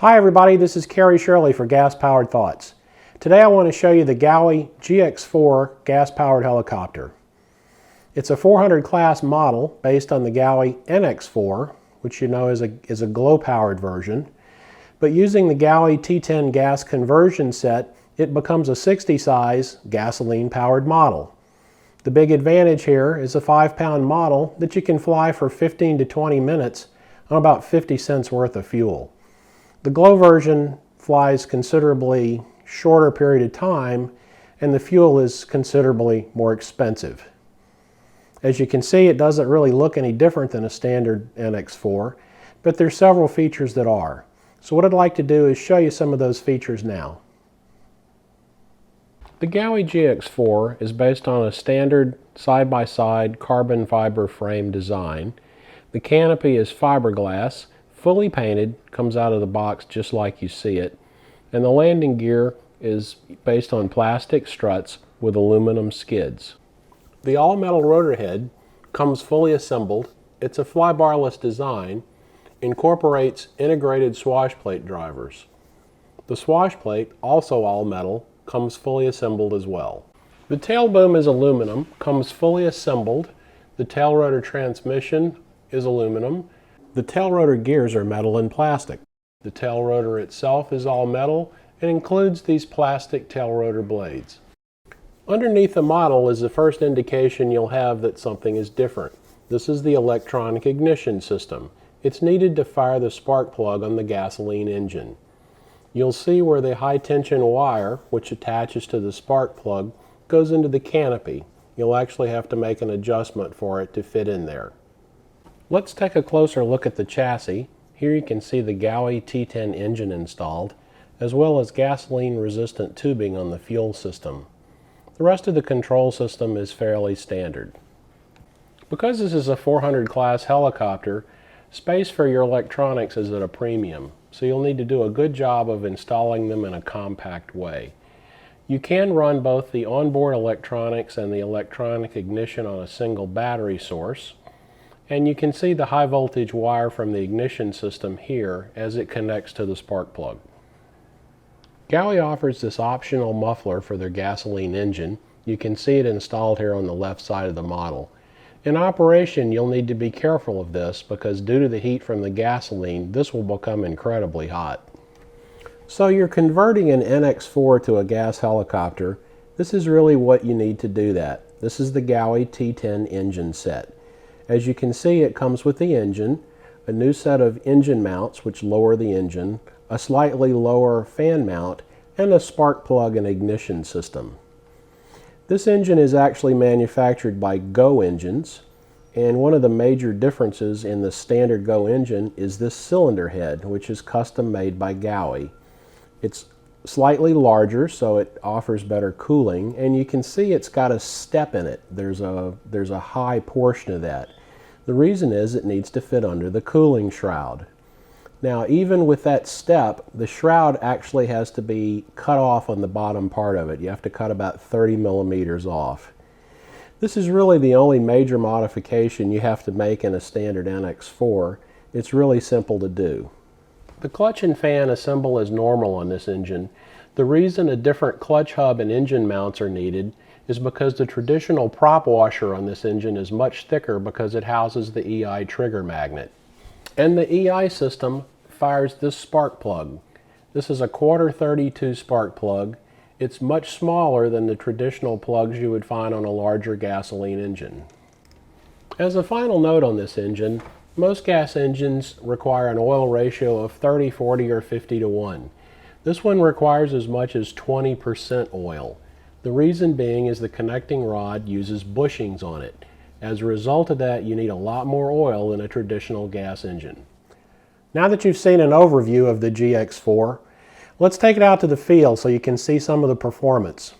Hi everybody, this is Kerry Shirley for Gas Powered Thoughts. Today I want to show you the Gaui GX4 gas-powered helicopter. It's a 400 class model based on the Gaui NX4, which you know is a glow-powered version. But using the Gaui T10 gas conversion set, it becomes a 60 size gasoline-powered model. The big advantage here is a 5-pound model that you can fly for 15 to 20 minutes on about 50 cents worth of fuel. The glow version flies considerably shorter period of time, and the fuel is considerably more expensive. As you can see, it doesn't really look any different than a standard NX4, but there's several features that are. So what I'd like to do is show you some of those features now. The Gaui GX4 is based on a standard side-by-side carbon fiber frame design. The canopy is fiberglass, fully painted, comes out of the box just like you see it, and the landing gear is based on plastic struts with aluminum skids. The all-metal rotor head comes fully assembled. It's a flybarless design, incorporates integrated swash plate drivers. The swash plate, also all metal, comes fully assembled as well. The tail boom is aluminum, comes fully assembled. The tail rotor transmission is aluminum. The tail rotor gears are metal and plastic. The tail rotor itself is all metal and includes these plastic tail rotor blades. Underneath the model is the first indication you'll have that something is different. This is the electronic ignition system. It's needed to fire the spark plug on the gasoline engine. You'll see where the high tension wire, which attaches to the spark plug, goes into the canopy. You'll actually have to make an adjustment for it to fit in there. Let's take a closer look at the chassis. Here you can see the Gaui T10 engine installed, as well as gasoline-resistant tubing on the fuel system. The rest of the control system is fairly standard. Because this is a 400 class helicopter, space for your electronics is at a premium, so you'll need to do a good job of installing them in a compact way. You can run both the onboard electronics and the electronic ignition on a single battery source. And you can see the high voltage wire from the ignition system here as it connects to the spark plug. Gaui offers this optional muffler for their gasoline engine. You can see it installed here on the left side of the model. In operation, you'll need to be careful of this because due to the heat from the gasoline, this will become incredibly hot. So you're converting an NX4 to a gas helicopter. This is really what you need to do that. This is the Gaui T10 engine set. As you can see, it comes with the engine, a new set of engine mounts which lower the engine, a slightly lower fan mount, and a spark plug and ignition system. This engine is actually manufactured by Go engines, and one of the major differences in the standard Go engine is this cylinder head, which is custom made by Gaui. It's slightly larger, so it offers better cooling, and you can see it's got a step in it. There's a high portion of that. The reason is it needs to fit under the cooling shroud. Now, even with that step, the shroud actually has to be cut off on the bottom part of it. You have to cut about 30 millimeters off. This is really the only major modification you have to make in a standard NX4. It's really simple to do. The clutch and fan assemble as normal on this engine. The reason a different clutch hub and engine mounts are needed is because the traditional prop washer on this engine is much thicker because it houses the EI trigger magnet. And the EI system fires this spark plug. This is a 1/4-32 spark plug. It's much smaller than the traditional plugs you would find on a larger gasoline engine. As a final note on this engine, most gas engines require an oil ratio of 30, 40, or 50 to 1. This one requires as much as 20% oil. The reason being is the connecting rod uses bushings on it. As a result of that, you need a lot more oil than a traditional gas engine. Now that you've seen an overview of the GX4, let's take it out to the field so you can see some of the performance.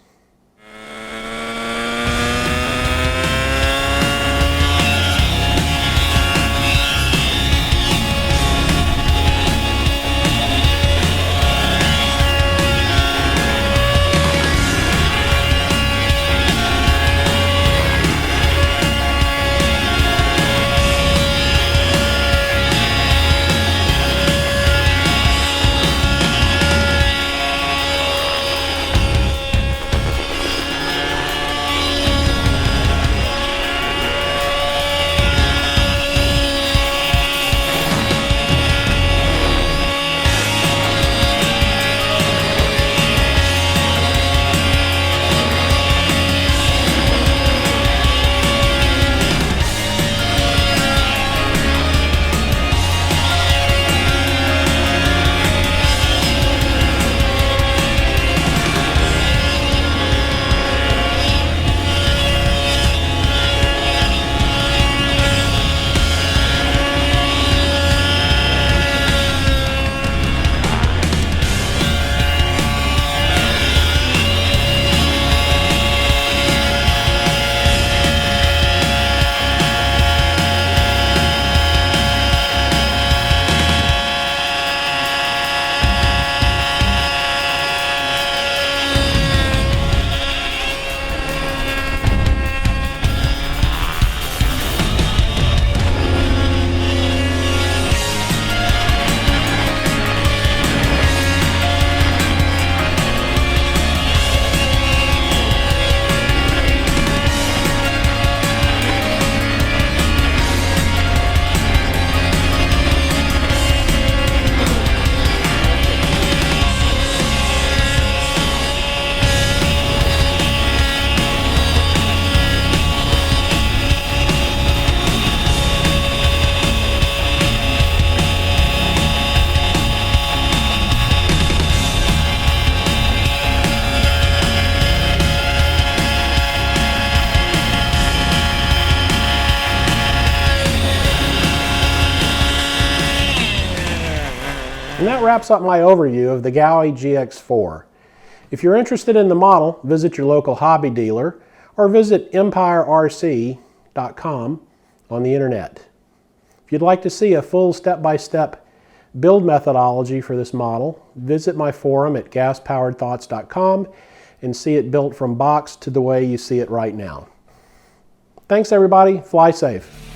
And that wraps up my overview of the Gaui GX4. If you're interested in the model, visit your local hobby dealer or visit empirerc.com on the internet. If you'd like to see a full step-by-step build methodology for this model, visit my forum at gaspoweredthoughts.com and see it built from box to the way you see it right now. Thanks everybody, fly safe.